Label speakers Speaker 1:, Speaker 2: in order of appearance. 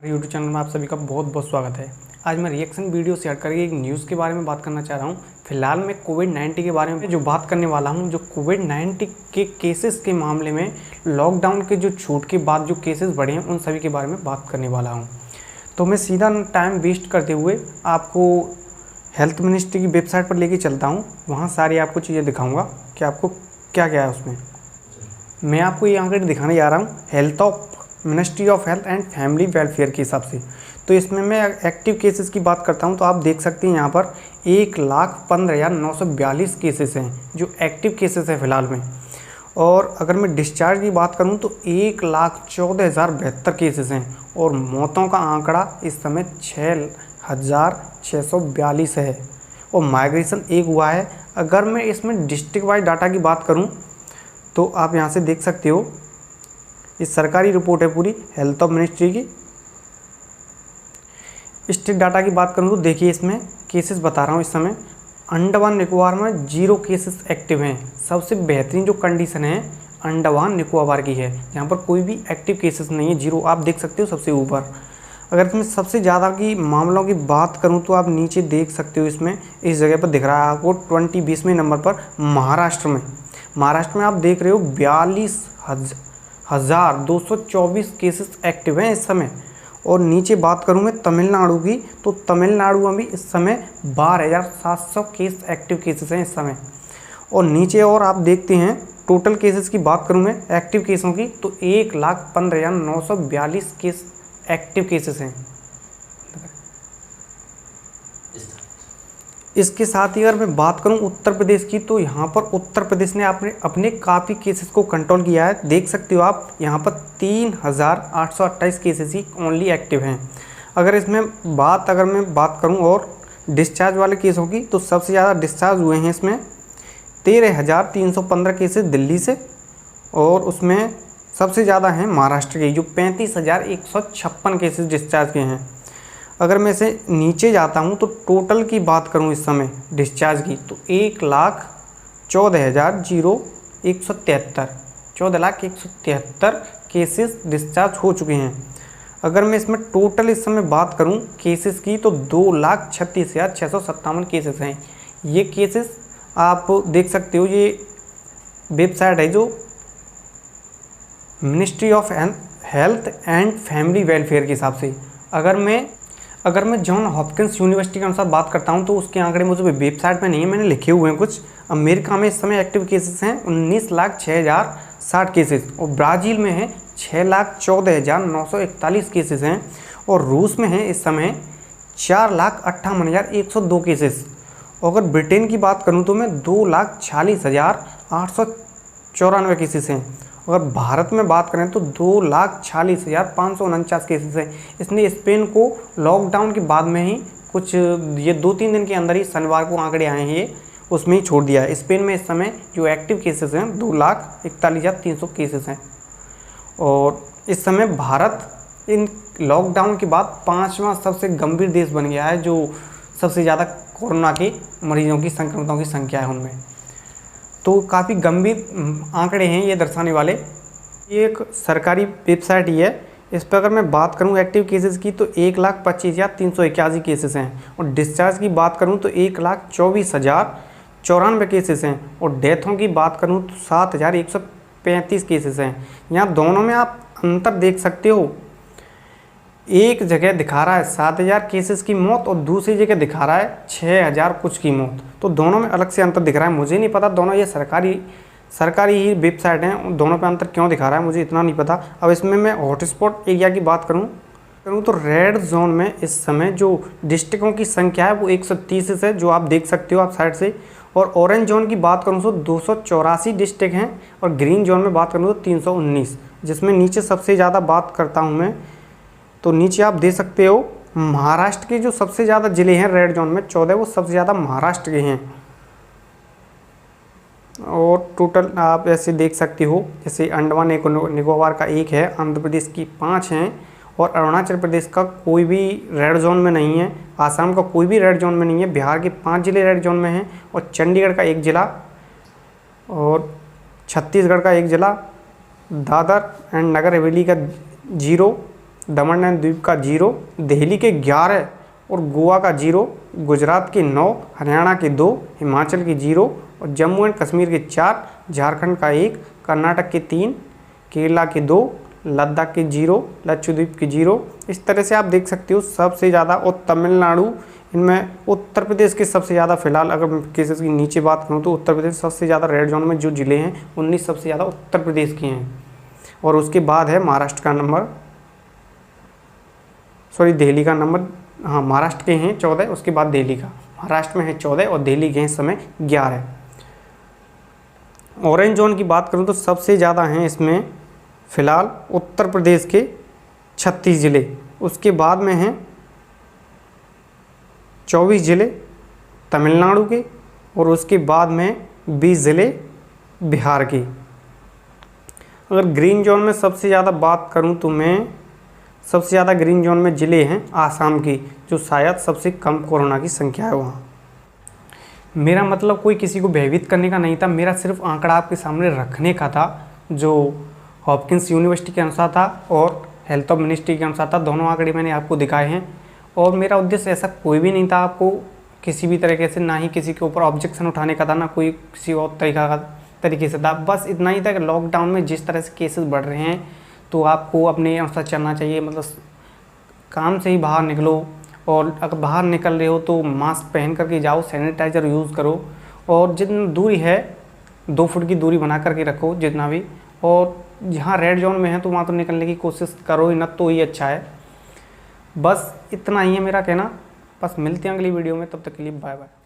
Speaker 1: YouTube channel में आप सभी का बहुत बहुत स्वागत है। आज मैं रिएक्शन वीडियो शेयर करके एक न्यूज़ के बारे में बात करना चाह रहा हूँ। फिलहाल मैं कोविड-19 के बारे में जो बात करने वाला हूँ, जो कोविड-19 के केसेस के मामले में लॉकडाउन के जो छूट के बाद जो केसेस बढ़े हैं उन सभी के बारे में बात करने वाला हूँ। तो मैं सीधा टाइम वेस्ट करते हुए आपको हेल्थ मिनिस्ट्री की वेबसाइट पर लेके चलता हूँ। वहाँ सारी आपको चीज़ें दिखाऊँगा कि आपको क्या क्या है उसमें। मैं आपको ये आंकड़े दिखाने जा रहा हूँ ministry of health and family welfare के हिसाब से। तो इसमें मैं एक्टिव केसेस की बात करता हूं तो आप देख सकते हैं यहाँ पर 1,15,942 केसेस हैं जो एक्टिव केसेस हैं फ़िलहाल में। और अगर मैं डिस्चार्ज की बात करूं तो 1,14,072 केसेस हैं और मौतों का आंकड़ा इस समय 6,642 है और माइग्रेशन एक हुआ है। अगर मैं इसमें डिस्ट्रिक्ट वाइज डाटा की बात करूँ तो आप यहाँ से देख सकते हो, इस सरकारी रिपोर्ट है पूरी हेल्थ ऑफ मिनिस्ट्री की। स्टेट डाटा की बात करूँ तो देखिए इसमें केसेस बता रहा हूँ। इस समय अंडमान निकोबार में 0 केसेस एक्टिव हैं। सबसे बेहतरीन जो कंडीशन है अंडमान निकोबार की है, यहाँ पर कोई भी एक्टिव केसेस नहीं है, 0 आप देख सकते हो सबसे ऊपर। अगर इसमें सबसे ज़्यादा की मामलों की बात करूँ तो आप नीचे देख सकते हो, इसमें इस जगह पर दिख रहा है आपको 20-20वें नंबर पर महाराष्ट्र में आप देख रहे हो 42,224 केसेस एक्टिव हैं इस समय। और नीचे बात करूं मैं तमिलनाडु की तो तमिलनाडु में भी इस समय 12,700 केस एक्टिव केसेस हैं इस समय। और नीचे और आप देखते हैं टोटल केसेस की बात करूं मैं एक्टिव केसों की तो 1,15,942 केस एक्टिव केसेस हैं। इसके साथ ही अगर मैं बात करूं उत्तर प्रदेश की तो यहाँ पर उत्तर प्रदेश ने अपने काफ़ी केसेस को कंट्रोल किया है। देख सकते हो आप यहाँ पर 3,828 केसेस ही ओनली एक्टिव हैं। अगर मैं बात करूं और डिस्चार्ज वाले केसों की तो सबसे ज़्यादा डिस्चार्ज हुए हैं इसमें 13,315 केसेस दिल्ली से और उसमें सबसे ज़्यादा हैं महाराष्ट्र के जो 35,156 केसेस डिस्चार्ज के हैं। अगर मैं इसे नीचे जाता हूं तो टोटल की बात करूं इस समय डिस्चार्ज की तो 14,173 केसेस डिस्चार्ज हो चुके हैं। अगर मैं इसमें टोटल इस समय बात करूं केसेस की तो 2,36,657 केसेस हैं। ये केसेस आप देख सकते हो, ये वेबसाइट है जो ministry of health and family welfare के हिसाब से। अगर मैं जॉन हॉपकिंस यूनिवर्सिटी के अनुसार बात करता हूं तो उसके आंकड़े मुझे वेबसाइट में नहीं है, मैंने लिखे हुए हैं कुछ। अमेरिका में इस समय एक्टिव केसेस हैं 19,06,060 केसेस और ब्राज़ील में है 6,14,941 केसेस हैं और रूस में है इस समय 4,58,102 केसेस। अगर ब्रिटेन की बात करूं तो मैं 2,46,894 केसेस हैं। अगर भारत में बात करें तो 2,46,549 केसेस हैं। इसने स्पेन को लॉकडाउन के बाद में ही कुछ ये 2-3 दिन के अंदर ही शनिवार को आंकड़े आए हैं, ये उसमें ही छोड़ दिया है। स्पेन में इस समय जो एक्टिव केसेस हैं 2,41,300 केसेस हैं और इस समय भारत इन लॉकडाउन के बाद 5वां सबसे गंभीर देश बन गया है, जो सबसे ज़्यादा कोरोना के मरीजों की संक्रमितों की संख्या है उनमें। तो काफ़ी गंभीर आंकड़े हैं ये दर्शाने वाले। ये एक सरकारी वेबसाइट ही है। इस पर अगर मैं बात करूं एक्टिव केसेस की तो 1,25,381 केसेस हैं और डिस्चार्ज की बात करूं तो 1,24,094 केसेस हैं और डेथों की बात करूं तो 7,135 केसेस हैं। यहाँ दोनों में आप अंतर देख सकते हो, एक जगह दिखा रहा है 7,000 केसेस की मौत और दूसरी जगह दिखा रहा है 6,000 कुछ की मौत। तो दोनों में अलग से अंतर दिख रहा है। मुझे नहीं पता, दोनों ये सरकारी ही वेबसाइट हैं, दोनों पे अंतर क्यों दिखा रहा है मुझे इतना नहीं पता। अब इसमें मैं हॉटस्पॉट एरिया की बात करूं तो रेड जोन में इस समय जो डिस्ट्रिक्टों की संख्या है वो 130 है, जो आप देख सकते हो आप साइड से। और ऑरेंज जोन की बात करूँ तो 284 डिस्ट्रिक्ट हैं और ग्रीन जोन में बात करूँ तो 319, जिसमें नीचे सबसे ज़्यादा बात करता हूँ मैं तो नीचे आप देख सकते हो महाराष्ट्र के जो सबसे ज़्यादा ज़िले हैं रेड जोन में 14, वो सबसे ज़्यादा महाराष्ट्र के हैं। और टोटल आप ऐसे देख सकते हो, जैसे अंडमान निकोबार का 1 है, आंध्र प्रदेश की 5 हैं और अरुणाचल प्रदेश का कोई भी रेड जोन में नहीं है, आसाम का कोई भी रेड जोन में नहीं है, बिहार के 5 ज़िले रेड जोन में हैं और चंडीगढ़ का 1 ज़िला और छत्तीसगढ़ का 1 ज़िला, दादर एंड नगर हवेली का 0 दमन एंड द्वीप का 0, दिल्ली के 11 और गोवा का 0, गुजरात के 9, हरियाणा के 2, हिमाचल के 0 और जम्मू एंड कश्मीर के 4, झारखंड का 1, कर्नाटक के 3, केरला के 2, लद्दाख के 0, लक्षद्वीप के 0। इस तरह से आप देख सकते हो सबसे ज़्यादा, और तमिलनाडु, इनमें उत्तर प्रदेश के सबसे ज़्यादा, फिलहाल अगर मैं केसेस की नीचे बात करूँ तो उत्तर प्रदेश सबसे ज़्यादा, रेड जोन में जो ज़िले हैं 19 सबसे ज़्यादा उत्तर प्रदेश के हैं। और उसके बाद है महाराष्ट्र का नंबर, सॉरी दिल्ली का नंबर, हाँ महाराष्ट्र के हैं 14, उसके बाद दिल्ली का, महाराष्ट्र में है 14 और दिल्ली के हैं इस समय 11। ऑरेंज जोन की बात करूँ तो सबसे ज़्यादा हैं इसमें फ़िलहाल उत्तर प्रदेश के 36 ज़िले, उसके बाद में हैं 24 ज़िले तमिलनाडु के, और उसके बाद में 20 ज़िले बिहार के। अगर ग्रीन जोन में सबसे ज़्यादा बात करूं तो मैं सबसे ज़्यादा ग्रीन जोन में ज़िले हैं आसाम की, जो शायद सबसे कम कोरोना की संख्या है वहाँ। मेरा मतलब कोई किसी को भयभीत करने का नहीं था, मेरा सिर्फ आंकड़ा आपके सामने रखने का था, जो हॉपकिंस यूनिवर्सिटी के अनुसार था और हेल्थ ऑफ मिनिस्ट्री के अनुसार था। दोनों आंकड़े मैंने आपको दिखाए हैं, और मेरा उद्देश्य ऐसा कोई भी नहीं था आपको किसी भी तरीके से, ना ही किसी के ऊपर ऑब्जेक्शन उठाने का था, ना कोई किसी और तरीके से था। बस इतना ही था कि लॉकडाउन में जिस तरह से केसेस बढ़ रहे हैं तो आपको अपने अनुसार चलना चाहिए, मतलब काम से ही बाहर निकलो, और अगर बाहर निकल रहे हो तो मास्क पहन करके जाओ, सैनिटाइज़र यूज़ करो, और जितनी दूरी है 2 फुट की दूरी बना करके रखो जितना भी, और जहाँ रेड जोन में है तो वहाँ तो निकलने की कोशिश करो ही ना, तो ही अच्छा है। बस इतना ही है मेरा कहना। बस मिलते हैं अगली वीडियो में, तब तक के लिए बाय बाय।